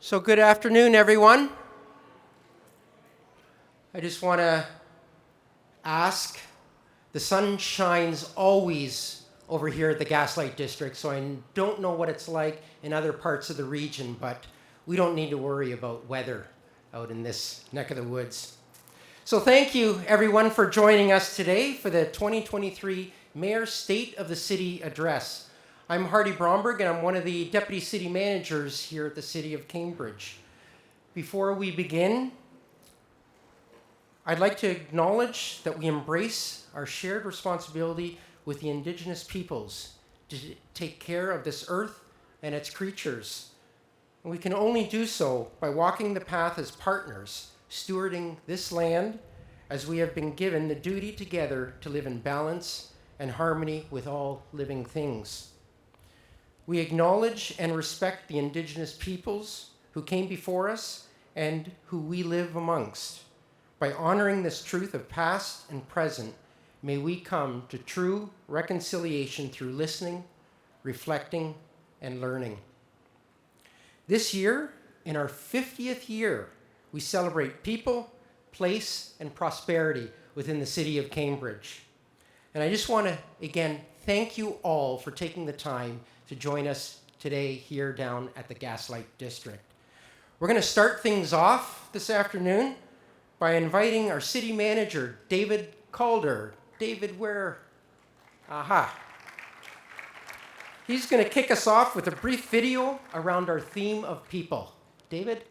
So good afternoon, everyone. I just want to ask, the sun shines always over here at the Gaslight District, so I don't know what it's like in other parts of the region, but we don't need to worry about weather out in this neck of the woods. So thank you, everyone, for joining us today for the 2023 Mayor's State of the City Address. I'm Hardy Bromberg, and I'm one of the Deputy City Managers here at the City of Cambridge. Before we begin, I'd like to acknowledge that we embrace our shared responsibility with the Indigenous peoples to take care of this earth and its creatures. And we can only do so by walking the path as partners, stewarding this land as we have been given the duty together to live in balance and harmony with all living things. We acknowledge and respect the Indigenous peoples who came before us and who we live amongst. By honoring this truth of past and present, may we come to true reconciliation through listening, reflecting, and learning. This year, in our 50th year, we celebrate people, place, and prosperity within the city of Cambridge. And I just want to, again, thank you all for taking the time to join us today here down at the Gaslight District. We're going to start things off this afternoon by inviting our city manager, David Calder. David, where? Aha. He's going to kick us off with a brief video around our theme of people. David?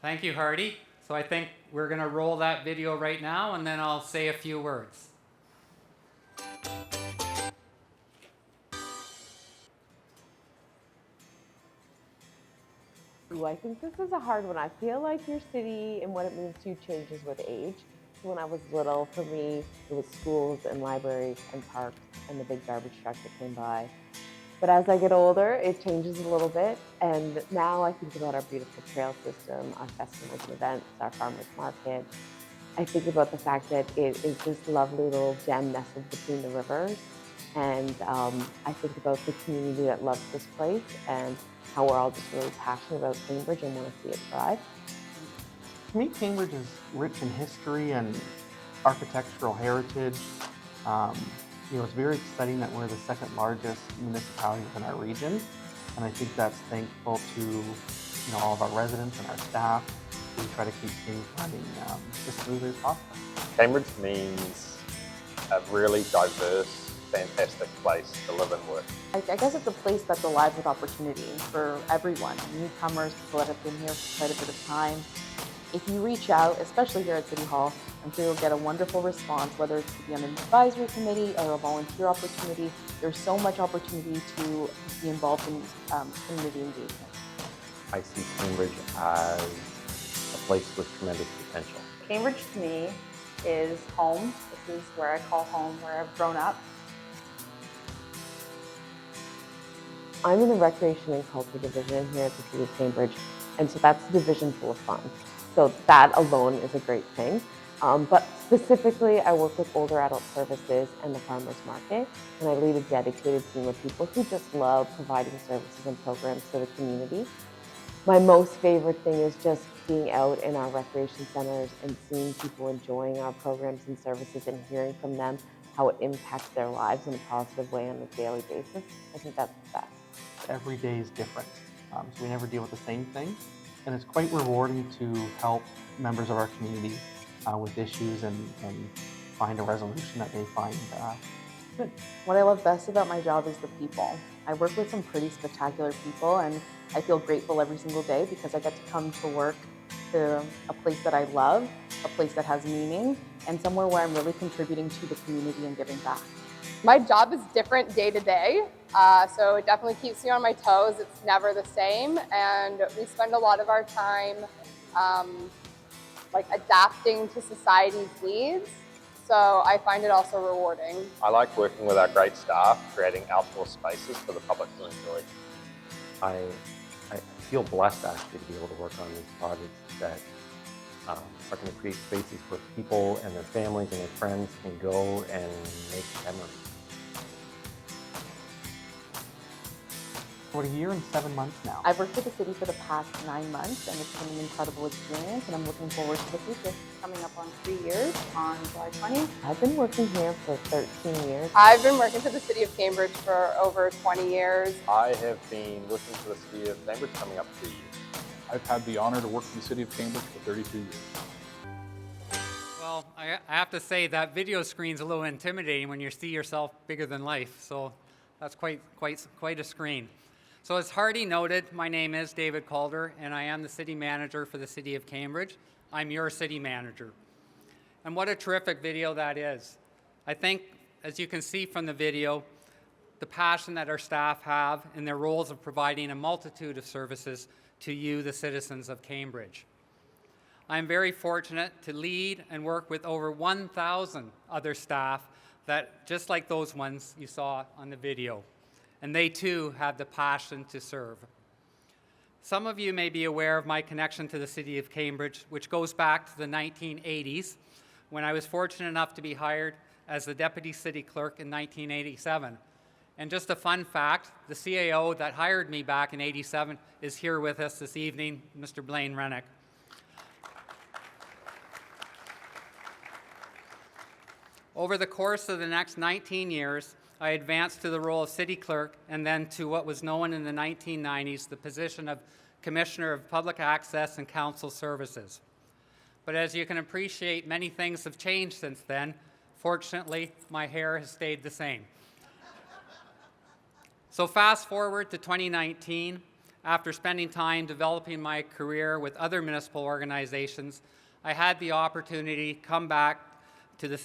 Thank you, Hardy. So I think we're going to roll that video right now, and then I'll say a few words. Ooh, I think this is a hard one. I feel like your city and what it means to you changes with age. When I was little, for me, it was schools and libraries and parks and the big garbage truck that came by. But as I get older, it changes a little bit. And now I think about our beautiful trail system, our festivals and events, our farmers market. I think about the fact that it is this lovely little gem nestled between the rivers. And I think about the community that loves this place and how we're all just really passionate about Cambridge and want to see it thrive. To me, Cambridge is rich in history and architectural heritage. It's very exciting that we're the second largest municipality within our region, and I think that's thankful to all of our residents and our staff who try to keep things running as smoothly as possible. Cambridge means a really diverse, fantastic place to live and work. I guess it's a place that's alive with opportunity for everyone, newcomers, people that have been here for quite a bit of time. If you reach out, especially here at City Hall, I'm sure you'll get a wonderful response, whether it's to be on an advisory committee or a volunteer opportunity. There's so much opportunity to be involved in community engagement. I see Cambridge as a place with tremendous potential. Cambridge to me is home. This is where I call home, where I've grown up. I'm in the Recreation and Culture Division here at the City of Cambridge, and so that's a division full of fun. So that alone is a great thing. But specifically, I work with older adult services and the farmers market, and I lead a dedicated team of people who just love providing services and programs to the community. My most favorite thing is just being out in our recreation centers and seeing people enjoying our programs and services and hearing from them how it impacts their lives in a positive way on a daily basis. I think that's the best. Every day is different, so we never deal with the same thing, and it's quite rewarding to help members of our community with issues and find a resolution that they find good. What I love best about my job is the people. I work with some pretty spectacular people, and I feel grateful every single day because I get to come to work to a place that I love, a place that has meaning, and somewhere where I'm really contributing to the community and giving back. My job is different day to day, so it definitely keeps me on my toes. It's never the same, and we spend a lot of our time adapting to society's needs. So I find it also rewarding. I like working with our great staff, creating outdoor spaces for the public to enjoy. I feel blessed actually to be able to work on these projects that are going to create spaces where people and their families and their friends can go and make memories. What, a year and 7 months now? I've worked with the city for the past 9 months, and it's been an incredible experience, and I'm looking forward to the future. Coming up on 3 years on July 20th. I've been working here for 13 years. I've been working for the City of Cambridge for over 20 years. I have been working for the City of Cambridge coming up 2 years. I've had the honor to work for the City of Cambridge for 32 years. Well, I have to say that video screen's a little intimidating when you see yourself bigger than life. So that's quite a screen. So as Hardy noted, my name is David Calder, and I am the city manager for the City of Cambridge. I'm your city manager. And what a terrific video that is. I think, as you can see from the video, the passion that our staff have in their roles of providing a multitude of services to you, the citizens of Cambridge. I'm very fortunate to lead and work with over 1,000 other staff that, just like those ones you saw on the video, and they too have the passion to serve. Some of you may be aware of my connection to the City of Cambridge, which goes back to the 1980s, when I was fortunate enough to be hired as the Deputy City Clerk in 1987. And just a fun fact, the CAO that hired me back in '87 is here with us this evening, Mr. Blaine Rennick. Over the course of the next 19 years, I advanced to the role of City Clerk and then to what was known in the 1990s, the position of Commissioner of Public Access and Council Services. But as you can appreciate, many things have changed since then. Fortunately, my hair has stayed the same. So fast forward to 2019, after spending time developing my career with other municipal organizations, I had the opportunity to come back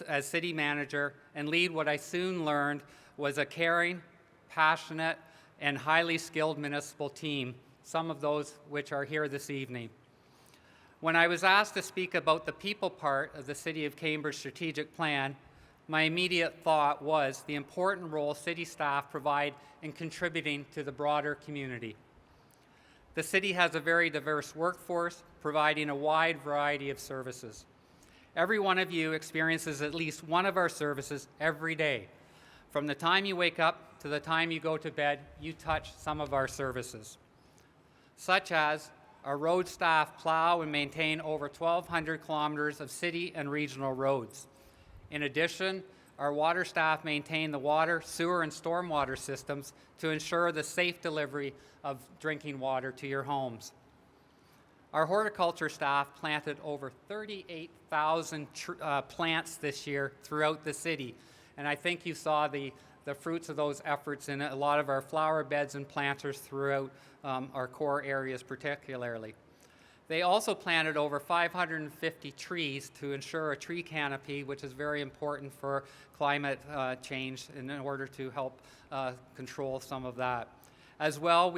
as city manager and lead what I soon learned was a caring, passionate, and highly skilled municipal team, some of those which are here this evening. When I was asked to speak about the people part of the City of Cambridge strategic plan, my immediate thought was the important role city staff provide in contributing to the broader community. The city has a very diverse workforce, providing a wide variety of services. Every one of you experiences at least one of our services every day. From the time you wake up to the time you go to bed, you touch some of our services, such as our road staff plow and maintain over 1,200 kilometers of city and regional roads. In addition, our water staff maintain the water, sewer, and stormwater systems to ensure the safe delivery of drinking water to your homes. Our horticulture staff planted over 38,000 plants this year throughout the city. And I think you saw the fruits of those efforts in a lot of our flower beds and planters throughout our core areas particularly. They also planted over 550 trees to ensure a tree canopy, which is very important for climate change in order to help control some of that. As well,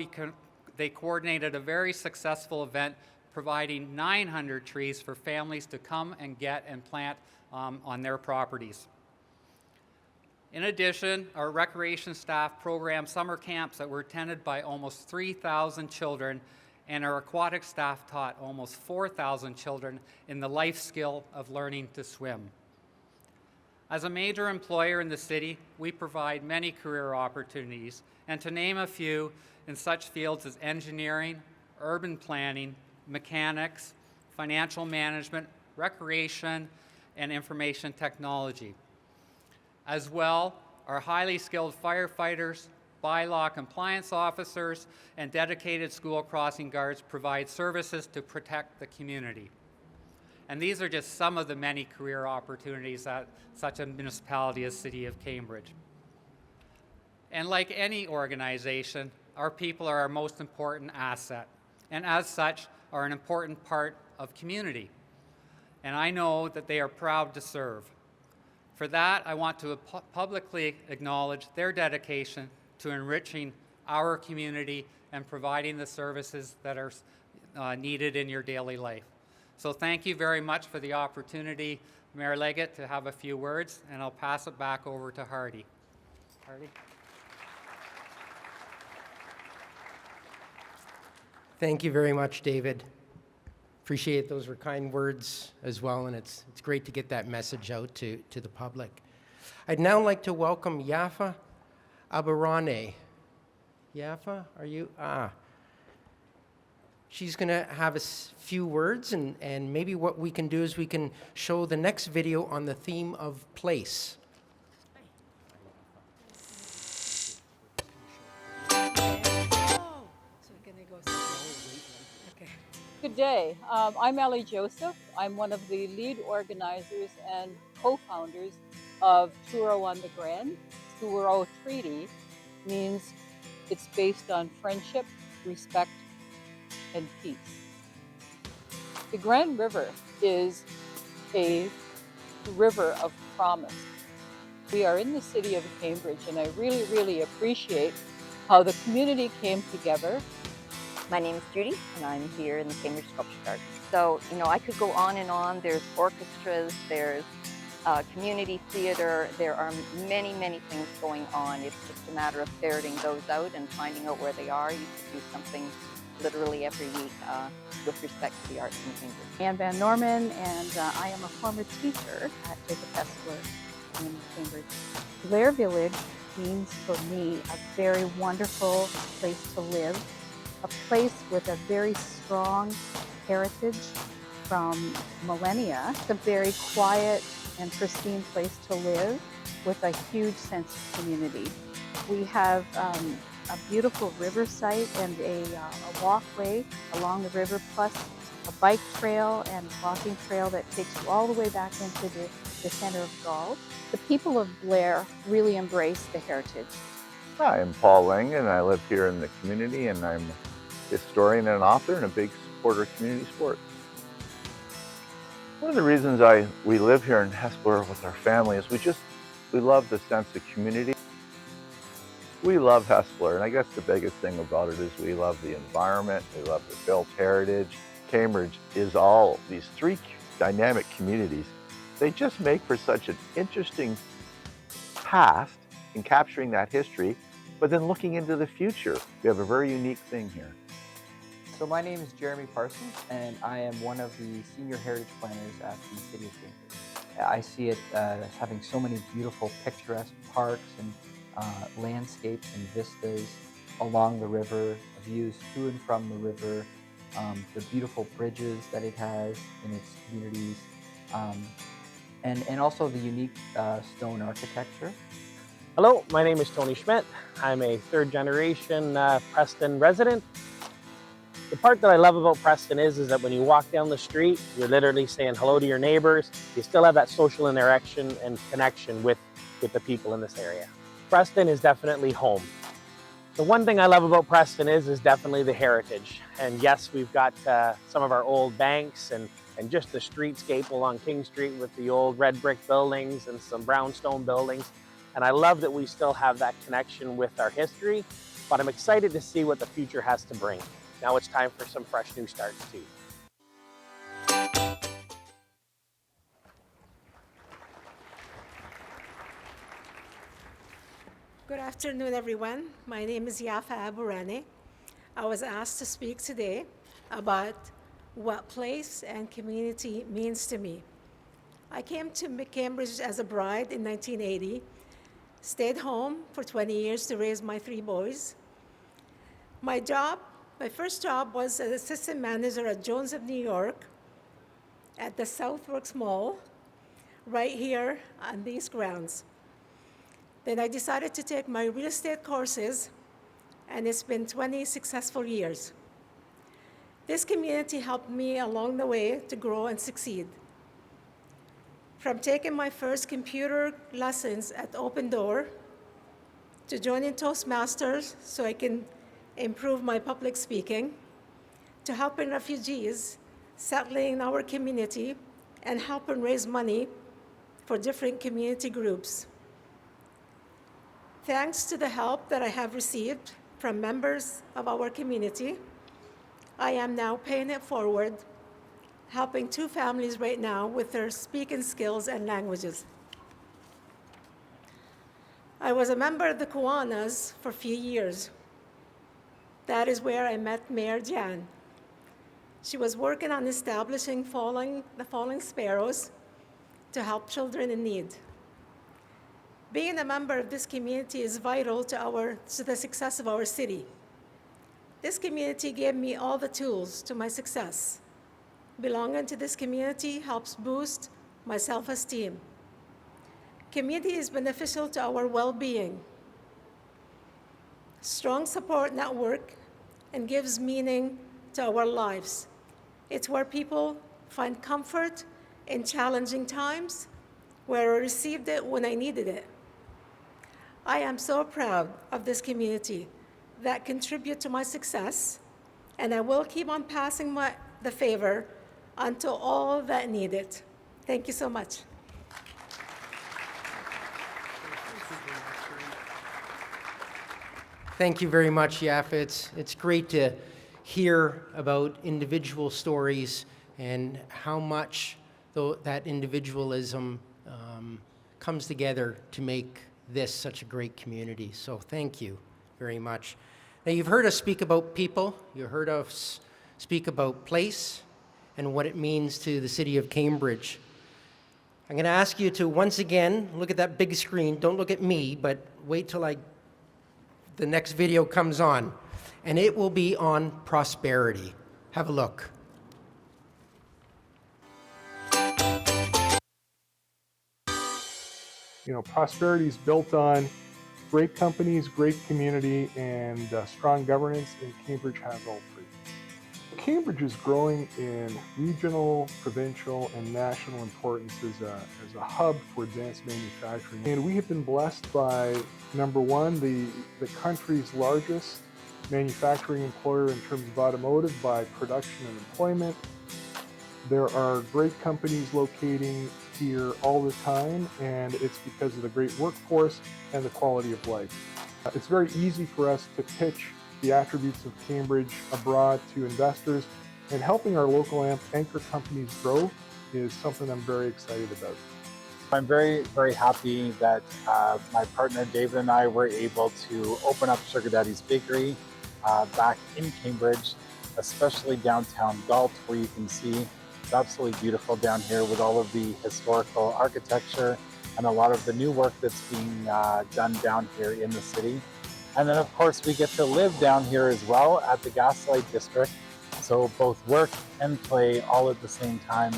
they coordinated a very successful event providing 900 trees for families to come and get and plant on their properties. In addition, our recreation staff programmed summer camps that were attended by almost 3,000 children, and our aquatic staff taught almost 4,000 children in the life skill of learning to swim. As a major employer in the city, we provide many career opportunities, and to name a few, in such fields as engineering, urban planning, mechanics, financial management, recreation, and information technology. As well, our highly skilled firefighters, bylaw compliance officers, and dedicated school crossing guards provide services to protect the community. And these are just some of the many career opportunities at such a municipality as City of Cambridge. And like any organization, our people are our most important asset, and as such, are an important part of community. And I know that they are proud to serve. For that, I want to publicly acknowledge their dedication to enriching our community and providing the services that are needed in your daily life. So thank you very much for the opportunity, Mayor Liggett, to have a few words, and I'll pass it back over to Hardy. Hardy? Thank you very much, David. Appreciate those were kind words as well, and it's great to get that message out to the public. I'd now like to welcome Yafa Abarane. Yafa, are you? She's going to have a few words, and maybe what we can do is we can show the next video on the theme of place. Good day. I'm Ellie Joseph. I'm one of the lead organizers and co-founders of Truro on the Grand. Truro Treaty means it's based on friendship, respect, and peace. The Grand River is a river of promise. We are in the city of Cambridge, and I really, really appreciate how the community came together. My name is Judy, and I'm here in the Cambridge Sculpture Garden. So, I could go on and on. There's orchestras, there's community theater. There are many, many things going on. It's just a matter of ferreting those out and finding out where they are. You could do something literally every week with respect to the arts in Cambridge. Anne Van Norman, and I am a former teacher at Jacob Hessler in Cambridge. Blair Village means for me a very wonderful place to live, a place with a very strong heritage from millennia. It's a very quiet and pristine place to live with a huge sense of community. We have a beautiful river site and a walkway along the river, plus a bike trail and walking trail that takes you all the way back into the center of Gaul. The people of Blair really embrace the heritage. Hi, I'm Paul Lang, and I live here in the community, and I'm a historian and an author and a big supporter of community sports. One of the reasons we live here in Hespeler with our family is we love the sense of community. We love Hespeler, and I guess the biggest thing about it is we love the environment, we love the built heritage. Cambridge is all these three dynamic communities. They just make for such an interesting past in capturing that history, but then looking into the future. We have a very unique thing here. So my name is Jeremy Parsons, and I am one of the senior heritage planners at the City of Cambridge. I see it as having so many beautiful picturesque parks and landscapes and vistas along the river, views to and from the river, the beautiful bridges that it has in its communities, and also the unique stone architecture. Hello, my name is Tony Schmidt. I'm a third generation Preston resident. The part that I love about Preston is that when you walk down the street, you're literally saying hello to your neighbors. You still have that social interaction and connection with the people in this area. Preston is definitely home. The one thing I love about Preston is definitely the heritage. And yes, we've got some of our old banks and just the streetscape along King Street with the old red brick buildings and some brownstone buildings. And I love that we still have that connection with our history, but I'm excited to see what the future has to bring. Now it's time for some fresh new starts too. Good afternoon, everyone. My name is Yafa Aburane. I was asked to speak today about what place and community means to me. I came to Cambridge as a bride in 1980, stayed home for 20 years to raise my 3 boys. My first job was as assistant manager at Jones of New York at the Southworks Mall, right here on these grounds. Then I decided to take my real estate courses, and it's been 20 successful years. This community helped me along the way to grow and succeed. From taking my first computer lessons at Open Door, to joining Toastmasters so I can improve my public speaking, to helping refugees settling in our community and helping raise money for different community groups. Thanks to the help that I have received from members of our community, I am now paying it forward, helping 2 families right now with their speaking skills and languages. I was a member of the Kiwanis for a few years. That is where I met Mayor Jan. She was working on establishing the Falling Sparrows to help children in need. Being a member of this community is vital to the success of our city. This community gave me all the tools to my success. Belonging to this community helps boost my self-esteem. Community is beneficial to our well-being. Strong support network and gives meaning to our lives. It's where people find comfort in challenging times, where I received it when I needed it. I am so proud of this community that contribute to my success, and I will keep on passing the favor until all that need it. Thank you so much. Thank you very much, Yaffa. It's great to hear about individual stories and how much that individualism comes together to make this such a great community. So thank you very much. Now, you've heard us speak about people. You heard us speak about place and what it means to the city of Cambridge. I'm going to ask you to once again look at that big screen. Don't look at me, but wait till the next video comes on. And it will be on prosperity. Have a look. You know, prosperity is built on great companies, great community, and strong governance, and Cambridge has all three. Cambridge is growing in regional, provincial, and national importance as a hub for advanced manufacturing. And we have been blessed by, number one, the country's largest manufacturing employer in terms of automotive by production and employment. There are great companies locating here all the time, and it's because of the great workforce and the quality of life. It's very easy for us to pitch the attributes of Cambridge abroad to investors, and helping our local anchor companies grow is something I'm very excited about. I'm very, very happy that my partner David and I were able to open up Sugar Daddy's Bakery back in Cambridge, especially downtown Galt, where you can see it's absolutely beautiful down here with all of the historical architecture and a lot of the new work that's being done down here in the city. And then of course we get to live down here as well at the Gaslight District. So both work and play all at the same time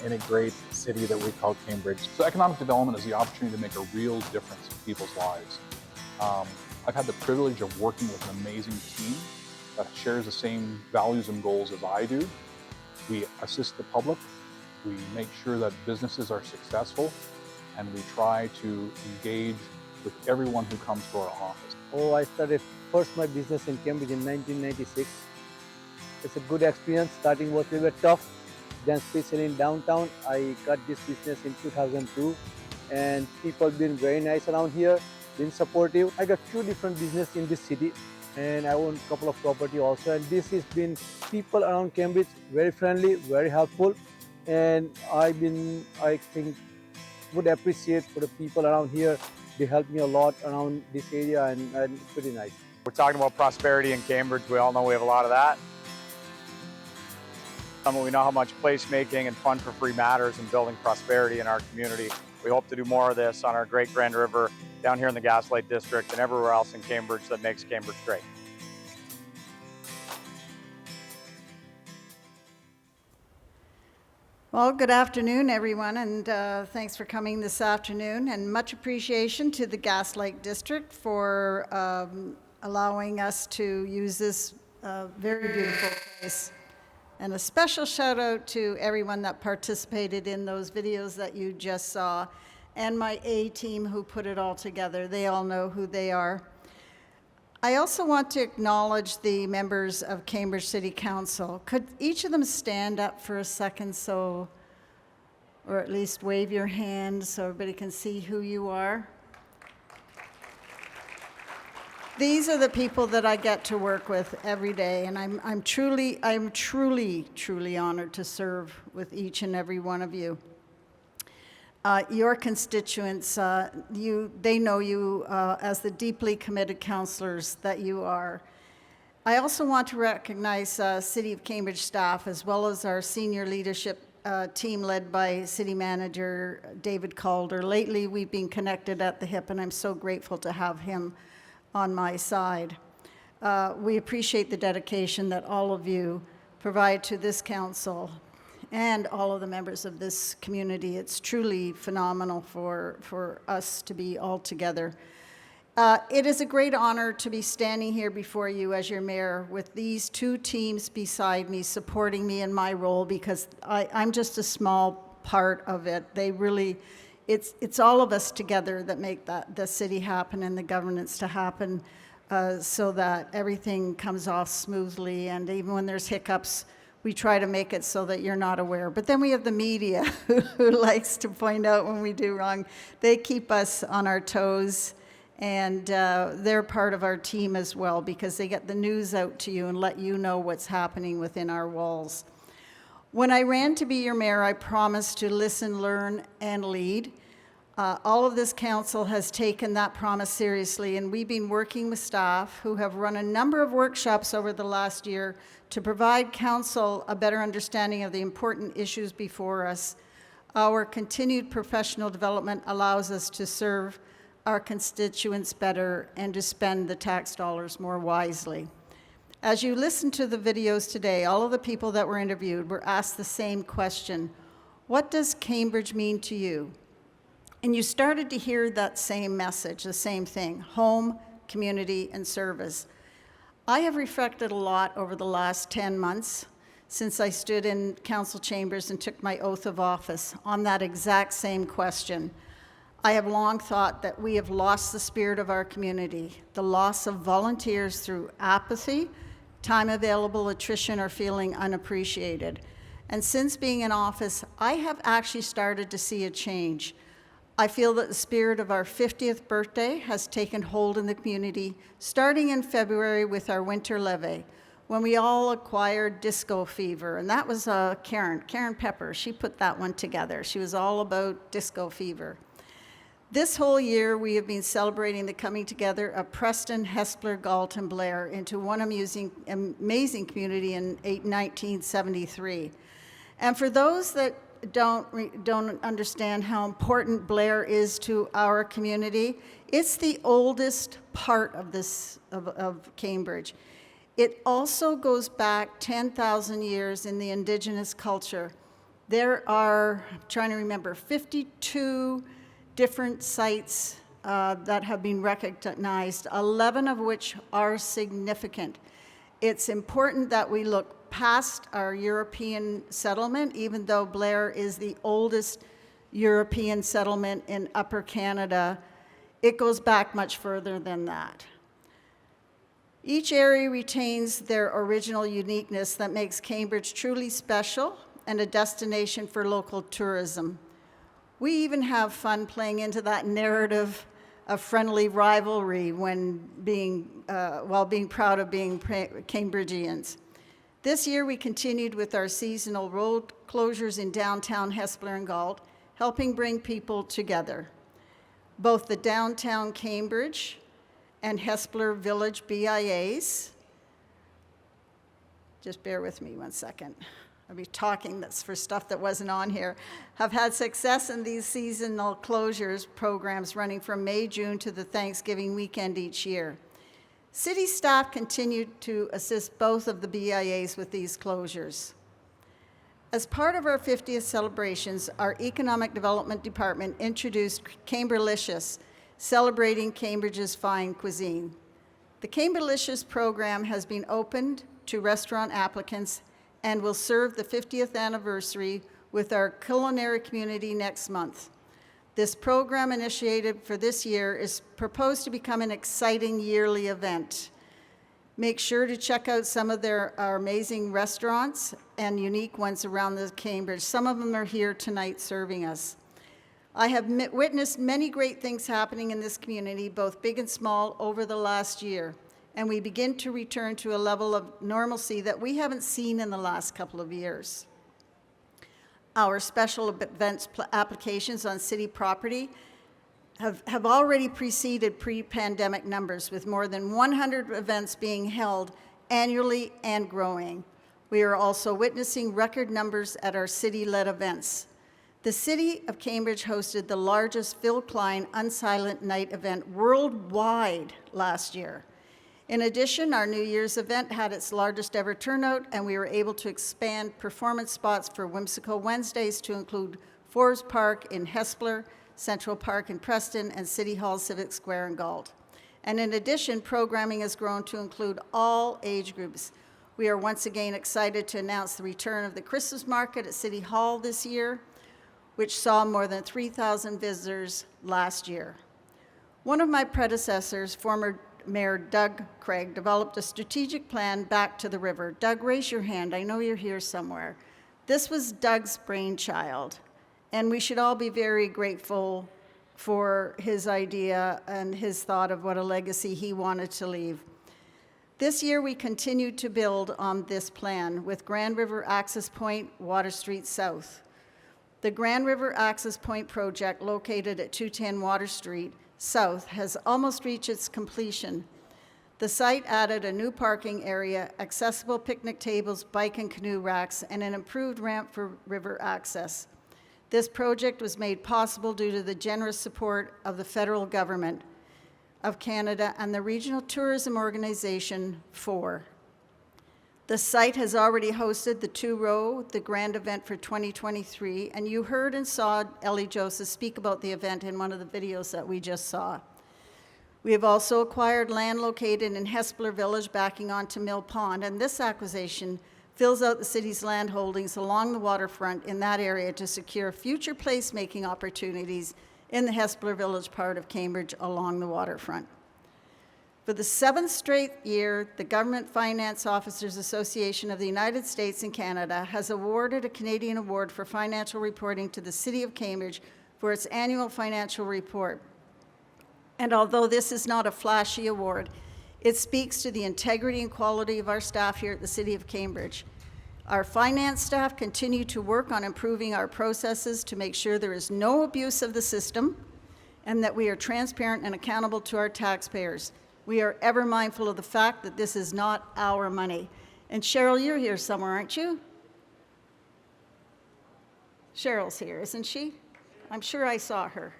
in a great city that we call Cambridge. So economic development is the opportunity to make a real difference in people's lives. I've had the privilege of working with an amazing team that shares the same values and goals as I do. We assist the public, we make sure that businesses are successful, and we try to engage with everyone who comes to our office. I started first my business in Cambridge in 1996. It's a good experience. Starting was a little bit tough. Then especially in downtown, I got this business in 2002, and people been very nice around here, been supportive. I got few different business in this city, and I own a couple of property also. And this has been people around Cambridge very friendly, very helpful, and I think would appreciate for the people around here. They help me a lot around this area, and it's pretty nice. We're talking about prosperity in Cambridge. We all know we have a lot of that. We know how much placemaking and fun for free matters in building prosperity in our community. We hope to do more of this on our great Grand River, down here in the Gaslight District, and everywhere else in Cambridge that makes Cambridge great. Well, good afternoon, everyone, and thanks for coming this afternoon, and much appreciation to the Gaslight District for allowing us to use this very beautiful place. And a special shout out to everyone that participated in those videos that you just saw, and my A team who put it all together. They all know who they are. I also want to acknowledge the members of Cambridge City Council. Could each of them stand up for a second, or at least wave your hand so everybody can see who you are? These are the people that I get to work with every day, and I'm truly honored to serve with each and every one of you. Your constituents, they know you as the deeply committed councillors that you are. I also want to recognize City of Cambridge staff, as well as our senior leadership team led by City Manager David Calder. Lately, we've been connected at the hip, and I'm so grateful to have him on my side. We appreciate the dedication that all of you provide to this council and all of the members of this community. It's truly phenomenal for us to be all together. It is a great honor to be standing here before you as your mayor with these two teams beside me, supporting me in my role, because I'm just a small part of it. They really, it's all of us together that make the city happen and the governance to happen, so that everything comes off smoothly. And even when there's hiccups, we try to make it so that you're not aware. But then we have the media who likes to point out when we do wrong. They keep us on our toes, and they're part of our team as well, because they get the news out to you and let you know what's happening within our walls. When I ran to be your mayor, I promised to listen, learn, and lead. All of this council has taken that promise seriously, and we've been working with staff who have run a number of workshops over the last year to provide council a better understanding of the important issues before us. Our continued professional development allows us to serve our constituents better and to spend the tax dollars more wisely. As you listen to the videos today, all of the people that were interviewed were asked the same question: what does Cambridge mean to you? And you started to hear that same message, the same thing: home, community, and service. I have reflected a lot over the last 10 months since I stood in council chambers and took my oath of office on that exact same question. I have long thought that we have lost the spirit of our community, the loss of volunteers through apathy, time available, attrition, or feeling unappreciated. And since being in office, I have actually started to see a change. I feel that the spirit of our 50th birthday has taken hold in the community, starting in February with our winter levee, when we all acquired disco fever. And that was Karen Pepper. She put that one together. She was all about disco fever. This whole year, we have been celebrating the coming together of Preston, Hespeler, Galt, and Blair into one amazing community in 1973. And for those that don't understand how important Blair is to our community, it's the oldest part of Cambridge. It also goes back 10,000 years in the Indigenous culture. There are, I'm trying to remember, 52 different sites that have been recognized, 11 of which are significant. It's important that we look past our European settlement, even though Blair is the oldest European settlement in Upper Canada. It goes back much further than that. Each area retains their original uniqueness that makes Cambridge truly special and a destination for local tourism. We even have fun playing into that narrative of friendly rivalry when while being proud of being Cambridgians. This year, we continued with our seasonal road closures in downtown Hespeler and Galt, helping bring people together. Both the downtown Cambridge and Hespeler Village BIAs, just bear with me 1 second. I'll be talking that's for stuff that wasn't on here, have had success in these seasonal closures programs running from May, June to the Thanksgiving weekend each year. City staff continued to assist both of the BIAs with these closures. As part of our 50th celebrations, our Economic Development Department introduced Camberlicious, celebrating Cambridge's fine cuisine. The Camberlicious program has been opened to restaurant applicants and will serve the 50th anniversary with our culinary community next month. This program initiated for this year is proposed to become an exciting yearly event. Make sure to check out some of our amazing restaurants and unique ones around the Cambridge. Some of them are here tonight serving us. I have witnessed many great things happening in this community, both big and small, over the last year, and we begin to return to a level of normalcy that we haven't seen in the last couple of years. Our special events applications on city property have already preceded pre-pandemic numbers, with more than 100 events being held annually and growing. We are also witnessing record numbers at our city-led events. The City of Cambridge hosted the largest Phil Klein Unsilent Night event worldwide last year. In addition, our New Year's event had its largest ever turnout, and we were able to expand performance spots for Whimsical Wednesdays to include Forbes Park in Hespeler, Central Park in Preston, and City Hall Civic Square in Galt. And in addition, programming has grown to include all age groups. We are once again excited to announce the return of the Christmas market at City Hall this year, which saw more than 3,000 visitors last year. One of my predecessors, former Mayor Doug Craig, developed a strategic plan back to the river. Doug, raise your hand. I know you're here somewhere. This was Doug's brainchild, and we should all be very grateful for his idea and his thought of what a legacy he wanted to leave. This year, we continued to build on this plan with Grand River Access Point, Water Street South. The Grand River Access Point project, located at 210 Water Street South, has almost reached its completion. The site added a new parking area, accessible picnic tables, bike and canoe racks, and an improved ramp for river access. This project was made possible due to the generous support of the federal government of Canada and the Regional Tourism Organization 4. The site has already hosted the Two-Row, the grand event for 2023, and you heard and saw Ellie Joseph speak about the event in one of the videos that we just saw. We have also acquired land located in Hespeler Village backing onto Mill Pond, and this acquisition fills out the city's land holdings along the waterfront in that area to secure future placemaking opportunities in the Hespeler Village part of Cambridge along the waterfront. For the 7th straight year, the Government Finance Officers Association of the United States and Canada has awarded a Canadian Award for financial reporting to the City of Cambridge for its annual financial report. And although this is not a flashy award, it speaks to the integrity and quality of our staff here at the City of Cambridge. Our finance staff continue to work on improving our processes to make sure there is no abuse of the system and that we are transparent and accountable to our taxpayers. We are ever mindful of the fact that this is not our money. And Cheryl, you're here somewhere, aren't you? Cheryl's here, isn't she? I'm sure I saw her.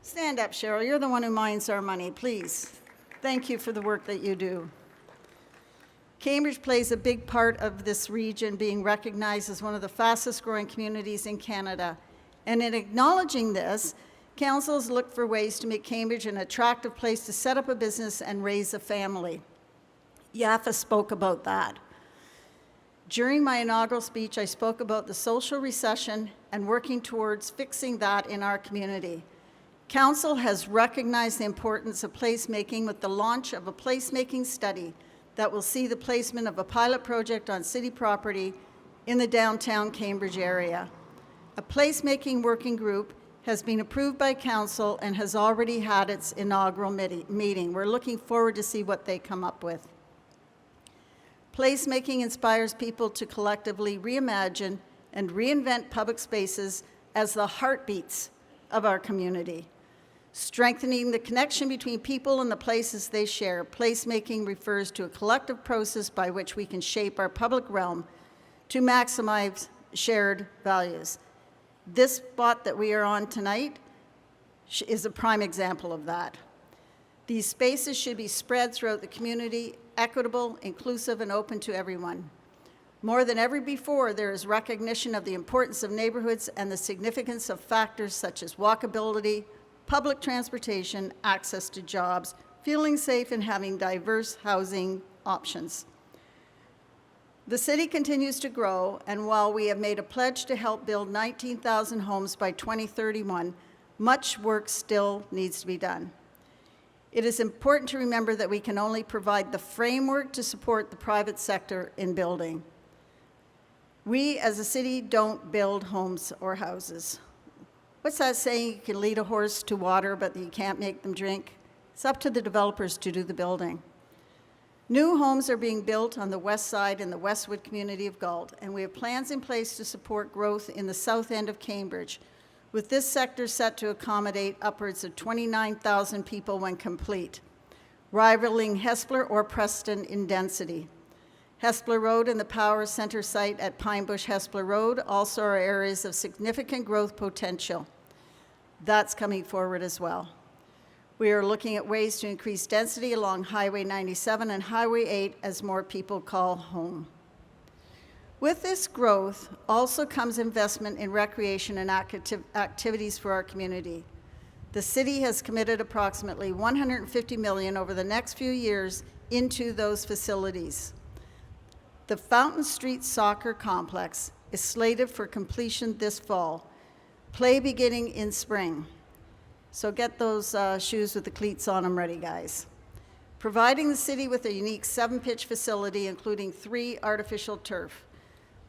Stand up, Cheryl. You're the one who minds our money, please. Thank you for the work that you do. Cambridge plays a big part of this region, being recognized as one of the fastest growing communities in Canada. And in acknowledging this, councils look for ways to make Cambridge an attractive place to set up a business and raise a family. Yaffa spoke about that. During my inaugural speech, I spoke about the social recession and working towards fixing that in our community. Council has recognized the importance of placemaking with the launch of a placemaking study that will see the placement of a pilot project on city property in the downtown Cambridge area. A placemaking working group has been approved by council and has already had its inaugural meeting. We're looking forward to see what they come up with. Placemaking inspires people to collectively reimagine and reinvent public spaces as the heartbeats of our community. Strengthening the connection between people and the places they share, placemaking refers to a collective process by which we can shape our public realm to maximize shared values. This spot that we are on tonight is a prime example of that. These spaces should be spread throughout the community, equitable, inclusive, and open to everyone. More than ever before, there is recognition of the importance of neighborhoods and the significance of factors such as walkability, public transportation, access to jobs, feeling safe, and having diverse housing options. The city continues to grow, and while we have made a pledge to help build 19,000 homes by 2031, much work still needs to be done. It is important to remember that we can only provide the framework to support the private sector in building. We as a city don't build homes or houses. What's that saying? You can lead a horse to water, but you can't make them drink? It's up to the developers to do the building. New homes are being built on the west side in the Westwood community of Galt, and we have plans in place to support growth in the south end of Cambridge, with this sector set to accommodate upwards of 29,000 people when complete, rivaling Hespeler or Preston in density. Hespeler Road and the Power Center site at Pine Bush Hespeler Road also are areas of significant growth potential. That's coming forward as well. We are looking at ways to increase density along Highway 97 and Highway 8 as more people call home. With this growth also comes investment in recreation and activities for our community. The city has committed approximately $150 million over the next few years into those facilities. The Fountain Street Soccer Complex is slated for completion this fall, play beginning in spring. So get those shoes with the cleats on them ready, guys. Providing the city with a unique 7-pitch facility, including 3 artificial turf.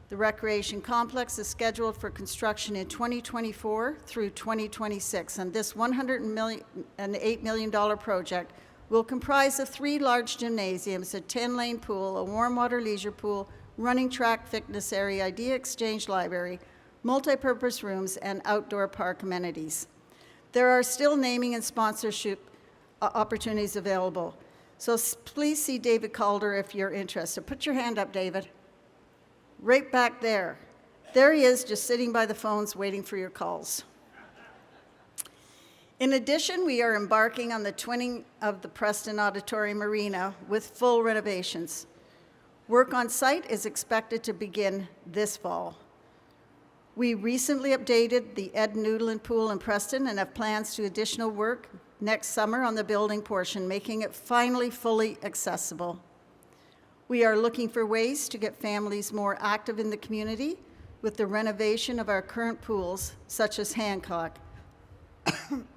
The recreation complex is scheduled for construction in 2024 through 2026, and this $108 million project will comprise of 3 large gymnasiums, a 10-lane pool, a warm water leisure pool, running track, fitness area, idea exchange library, multi-purpose rooms, and outdoor park amenities. There are still naming and sponsorship opportunities available. So please see David Calder if you're interested. Put your hand up, David. Right back there. There he is, just sitting by the phones waiting for your calls. In addition, we are embarking on the twinning of the Preston Auditorium Arena with full renovations. Work on site is expected to begin this fall. We recently updated the Ed Noodland Pool in Preston and have plans to additional work next summer on the building portion, making it finally fully accessible. We are looking for ways to get families more active in the community with the renovation of our current pools, such as Hancock,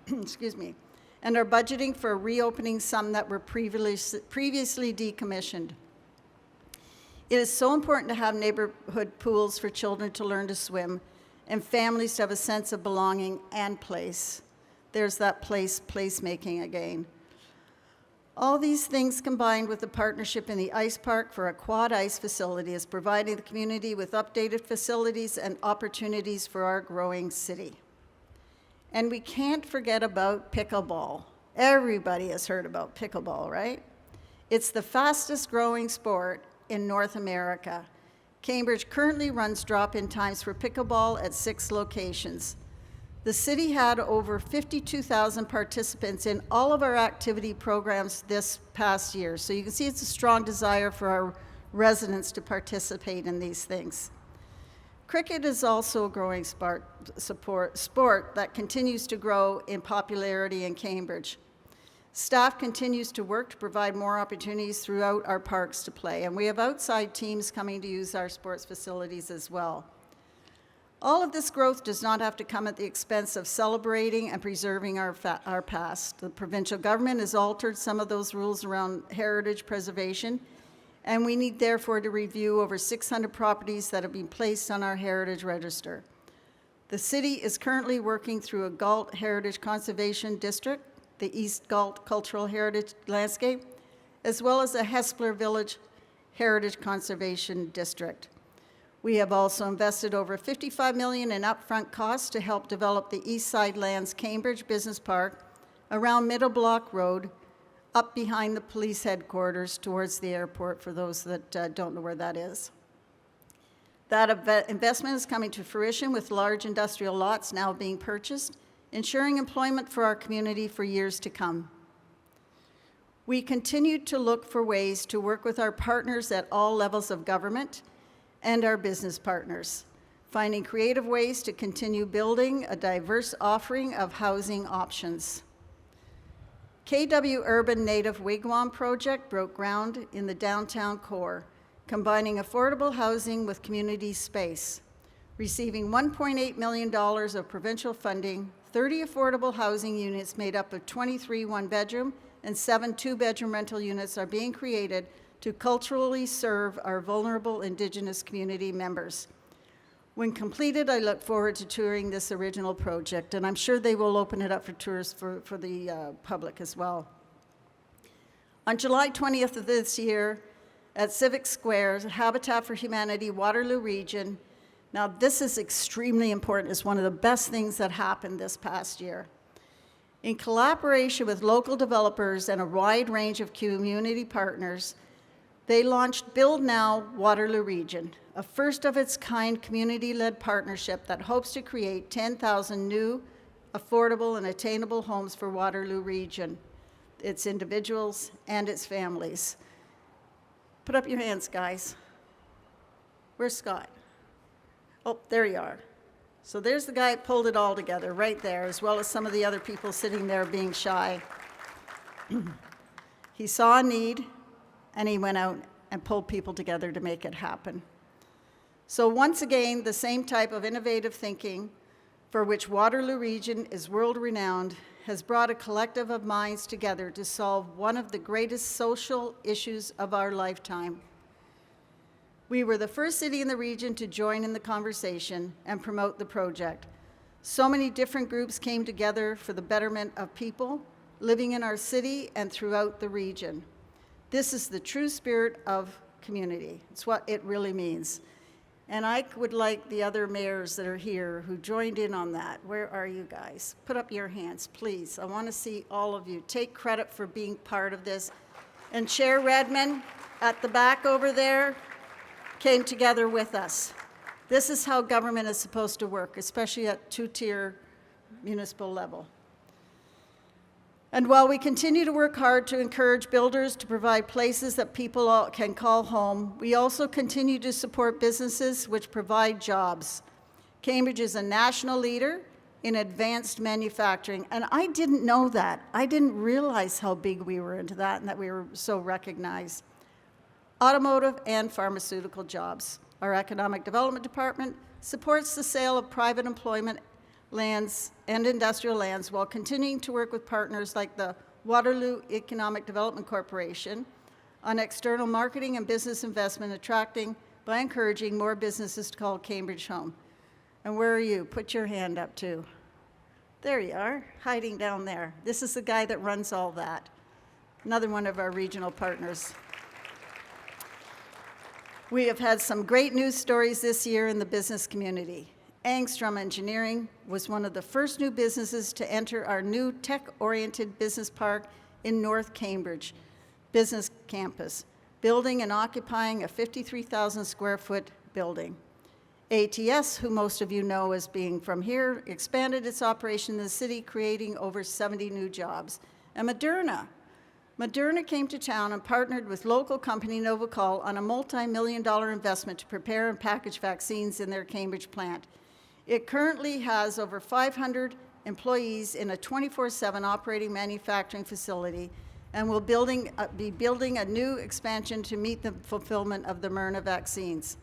excuse me, and are budgeting for reopening some that were previously decommissioned. It is so important to have neighborhood pools for children to learn to swim and families to have a sense of belonging and place. There's that placemaking again. All these things combined with the partnership in the ice park for a quad ice facility is providing the community with updated facilities and opportunities for our growing city. And we can't forget about pickleball. Everybody has heard about pickleball, right? It's the fastest growing sport in North America. Cambridge currently runs drop-in times for pickleball at 6 locations. The city had over 52,000 participants in all of our activity programs this past year. So you can see it's a strong desire for our residents to participate in these things. Cricket is also a growing sport that continues to grow in popularity in Cambridge. Staff continues to work to provide more opportunities throughout our parks to play, and we have outside teams coming to use our sports facilities as well. All of this growth does not have to come at the expense of celebrating and preserving our past. The provincial government has altered some of those rules around heritage preservation, and we need therefore to review over 600 properties that have been placed on our heritage register. The city is currently working through a Galt Heritage Conservation District, the East Galt Cultural Heritage Landscape, as well as a Hespeler Village Heritage Conservation District. We have also invested over $55 million in upfront costs to help develop the East Side Lands Cambridge Business Park around Middle Block Road, up behind the police headquarters towards the airport, for those that don't know where that is. That investment is coming to fruition with large industrial lots now being purchased, ensuring employment for our community for years to come. We continue to look for ways to work with our partners at all levels of government and our business partners, finding creative ways to continue building a diverse offering of housing options. KW Urban Native Wigwam Project broke ground in the downtown core, combining affordable housing with community space. Receiving $1.8 million of provincial funding, 30 affordable housing units made up of 23 one-bedroom and 7 two-bedroom rental units are being created to culturally serve our vulnerable Indigenous community members. When completed, I look forward to touring this original project, and I'm sure they will open it up for tours for the public as well. On July 20th of this year, at Civic Square, Habitat for Humanity, Waterloo Region. Now, this is extremely important. It's one of the best things that happened this past year. In collaboration with local developers and a wide range of community partners, They launched Build Now Waterloo Region, a first-of-its-kind community-led partnership that hopes to create 10,000 new, affordable, and attainable homes for Waterloo Region, its individuals and its families. Put up your hands, guys. Where's Scott? Oh, there you are. So there's the guy who pulled it all together right there, as well as some of the other people sitting there being shy. He saw a need, and he went out and pulled people together to make it happen. So once again, the same type of innovative thinking for which Waterloo Region is world-renowned has brought a collective of minds together to solve one of the greatest social issues of our lifetime. We were the first city in the region to join in the conversation and promote the project. So many different groups came together for the betterment of people living in our city and throughout the region. This is the true spirit of community. It's what it really means. And I would like the other mayors that are here who joined in on that. Where are you guys? Put up your hands, please. I want to see all of you. Take credit for being part of this. And Chair Redmond at the back over there came together with us. This is how government is supposed to work, especially at two-tier municipal level. And while we continue to work hard to encourage builders to provide places that people can call home, we also continue to support businesses which provide jobs. Cambridge is a national leader in advanced manufacturing, and I didn't know that. I didn't realize how big we were into that and that we were so recognized. Automotive and pharmaceutical jobs. Our Economic Development Department supports the sale of private employment lands and industrial lands while continuing to work with partners like the Waterloo Economic Development Corporation on external marketing and business investment, attracting by encouraging more businesses to call Cambridge home. And where are you? Put your hand up too. There you are, hiding down there. This is the guy that runs all that. Another one of our regional partners. We have had some great news stories this year in the business community. Angstrom Engineering was one of the first new businesses to enter our new tech-oriented business park in North Cambridge Business Campus, building and occupying a 53,000 square foot building. ATS, who most of you know as being from here, expanded its operation in the city, creating over 70 new jobs. And Moderna came to town and partnered with local company Novacol on a multi-million-dollar investment to prepare and package vaccines in their Cambridge plant. It currently has over 500 employees in a 24/7 operating manufacturing facility and will be building a new expansion to meet the fulfillment of the Moderna vaccines.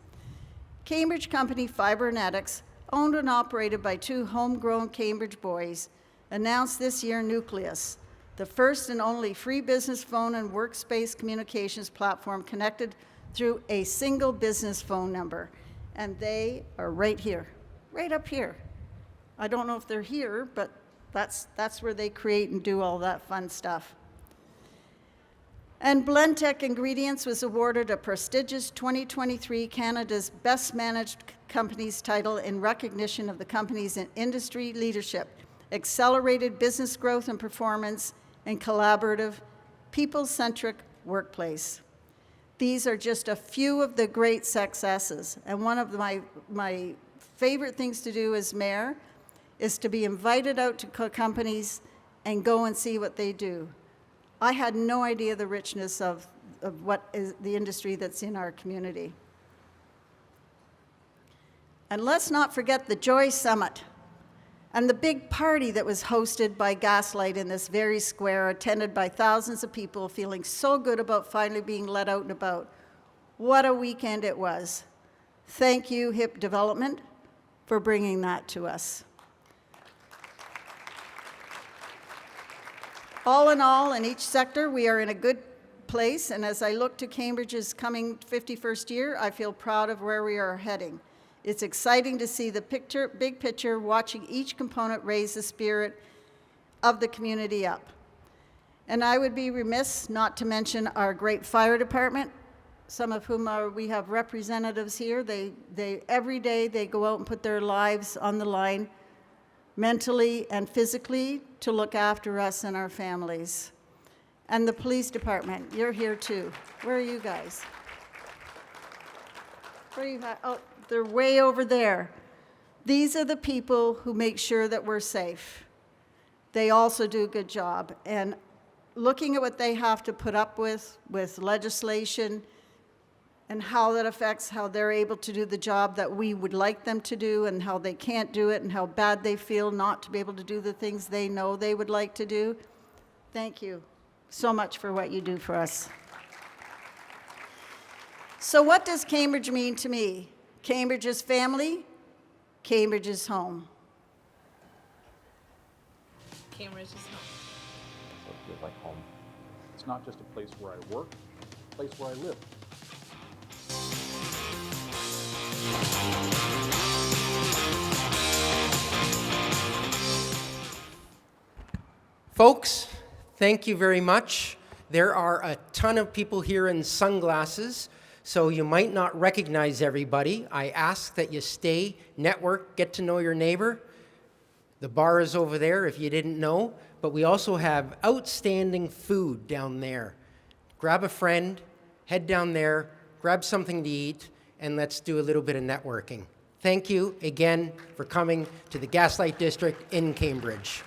Cambridge company Fibernetics, owned and operated by two homegrown Cambridge boys, announced this year Nucleus, the first and only free business phone and workspace communications platform connected through a single business phone number. And they are right here, right up here. I don't know if they're here, but that's where they create and do all that fun stuff. And Blendtec Ingredients was awarded a prestigious 2023 Canada's Best Managed Companies title in recognition of the company's industry leadership, accelerated business growth and performance, and collaborative, people-centric workplace. These are just a few of the great successes, and one of my favorite things to do as mayor is to be invited out to companies and go and see what they do. I had no idea the richness of what is the industry that's in our community. And let's not forget the Joy Summit and the big party that was hosted by Gaslight in this very square, attended by thousands of people feeling so good about finally being let out and about. What a weekend it was. Thank you, HIP Development, for bringing that to us. All in all, in each sector, we are in a good place, and as I look to Cambridge's coming 51st year, I feel proud of where we are heading. It's exciting to see the big picture, watching each component raise the spirit of the community up. And I would be remiss not to mention our great fire department, some of whom we have representatives here. Every day they go out and put their lives on the line, mentally and physically, to look after us and our families. And the police department, you're here too. Where are you guys? Where are you at? Oh, they're way over there. These are the people who make sure that we're safe. They also do a good job. And looking at what they have to put up with legislation and how that affects how they're able to do the job that we would like them to do and how they can't do it and how bad they feel not to be able to do the things they know they would like to do. Thank you so much for what you do for us. So what does Cambridge mean to me? Cambridge is family. Cambridge is home. Cambridge is home. So it feels like home. It's not just a place where I work, it's a place where I live. Folks, thank you very much. There are a ton of people here in sunglasses, so you might not recognize everybody. I ask that you stay, network, get to know your neighbor. The bar is over there if you didn't know, but we also have outstanding food down there. Grab a friend, head down there, grab something to eat, and let's do a little bit of networking. Thank you again for coming to the Gaslight District in Cambridge.